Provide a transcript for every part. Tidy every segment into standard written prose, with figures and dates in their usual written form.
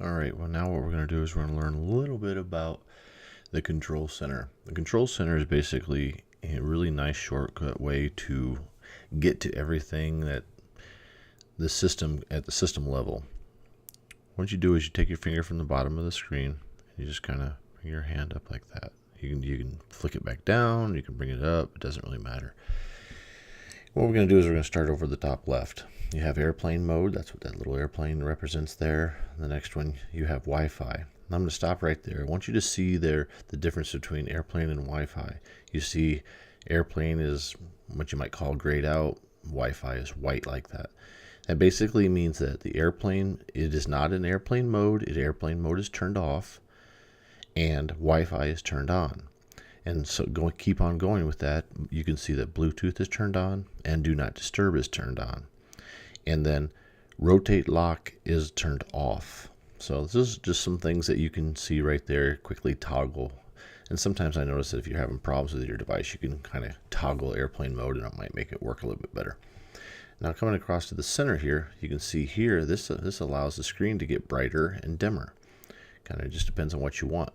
All right, well, now what we're going to do is we're going to learn a little bit about the control center. The control center is basically a really nice shortcut way to get to everything that the system at the system level. What you do is you take your finger from the bottom of the screen and you just kind of bring your hand up like that. You can flick it back down, you can bring it up, it doesn't really matter. What we're going to do is we're going to start over the top left. You have airplane mode, that's what that little airplane represents there. The next one, you have Wi-Fi. And I'm going to stop right there. I want you to see there the difference between airplane and Wi-Fi. You see airplane is what you might call grayed out, Wi-Fi is white like that. That basically means that the airplane, it is not in airplane mode, airplane mode is turned off, and Wi-Fi is turned on. And so keep on going with that. You can see that Bluetooth is turned on and Do Not Disturb is turned on. And then Rotate Lock is turned off. So this is just some things that you can see right there, quickly toggle. And sometimes I notice that if you're having problems with your device, you can kind of toggle airplane mode and it might make it work a little bit better. Now coming across to the center here, you can see here, this allows the screen to get brighter and dimmer. Kind of just depends on what you want.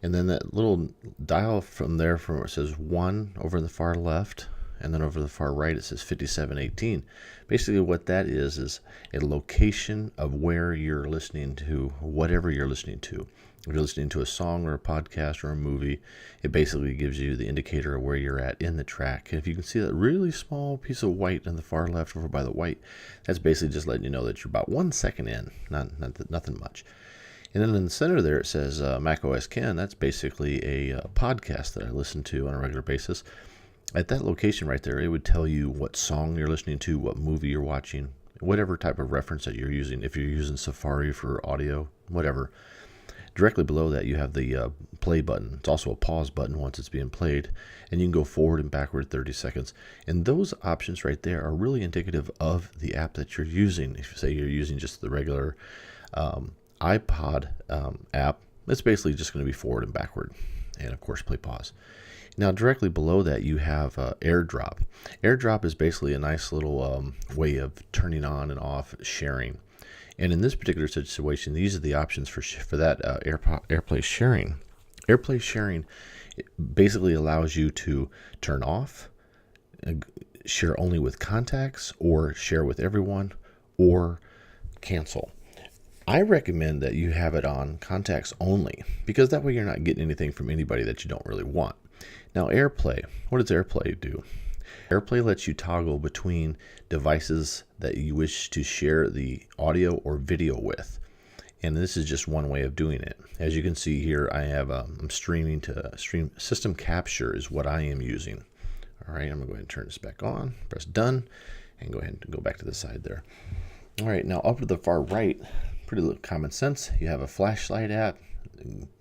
And then that little dial from there, from where it says 1 over in the far left, and then over the far right it says 5718. Basically what that is a location of where you're listening to whatever you're listening to. If you're listening to a song or a podcast or a movie, it basically gives you the indicator of where you're at in the track. And if you can see that really small piece of white in the far left over by the white, that's basically just letting you know that you're about 1 second in, nothing much. And then in the center there it says macOS Ken. That's basically a podcast that I listen to on a regular basis. At that location right there, it would tell you what song you're listening to, what movie you're watching, whatever type of reference that you're using. If you're using Safari for audio, whatever. Directly below that you have the play button. It's also a pause button once it's being played. And you can go forward and backward 30 seconds. And those options right there are really indicative of the app that you're using. If you say you're using just the regular iPod app, it's basically just going to be forward and backward, and of course play pause. Now directly below that you have AirDrop. AirDrop is basically a nice little way of turning on and off sharing. And in this particular situation, these are the options for that AirPlay sharing. AirPlay sharing basically allows you to turn off, share only with contacts, or share with everyone, or cancel. I recommend that you have it on contacts only, because that way you're not getting anything from anybody that you don't really want. Now AirPlay, what does AirPlay do? AirPlay lets you toggle between devices that you wish to share the audio or video with. And this is just one way of doing it. As you can see here, I have I'm streaming to system capture is what I am using. All right, I'm gonna go ahead and turn this back on, press done, and go ahead and go back to the side there. All right, now up to the far right, pretty little common sense. You have a flashlight app.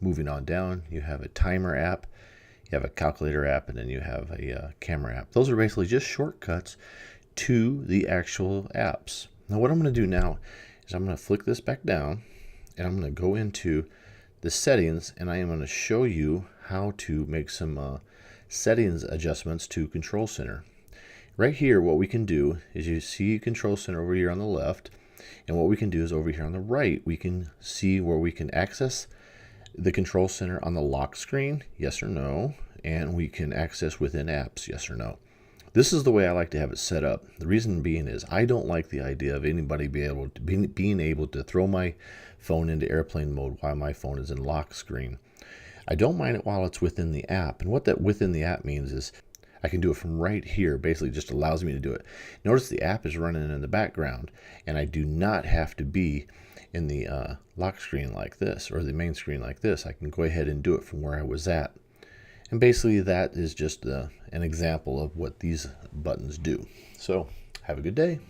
Moving on down, you have a timer app, you have a calculator app, and then you have a camera app. Those are basically just shortcuts to the actual apps. Now what I'm going to do now is I'm going to flick this back down, and I'm going to go into the settings, and I am going to show you how to make some settings adjustments to Control Center. Right here, what we can do is you see Control Center over here on the left, and what we can do is over here on the right, we can see where we can access the Control Center on the lock screen, yes or no, and we can access within apps, yes or no. This is the way I like to have it set up. The reason being is I don't like the idea of anybody being able to throw my phone into airplane mode while my phone is in lock screen. I don't mind it while it's within the app, and what that within the app means is I can do it from right here. Basically just allows me to do it. Notice the app is running in the background, and I do not have to be in the lock screen like this, or the main screen like this. I can go ahead and do it from where I was at. And basically that is just an example of what these buttons do. So have a good day.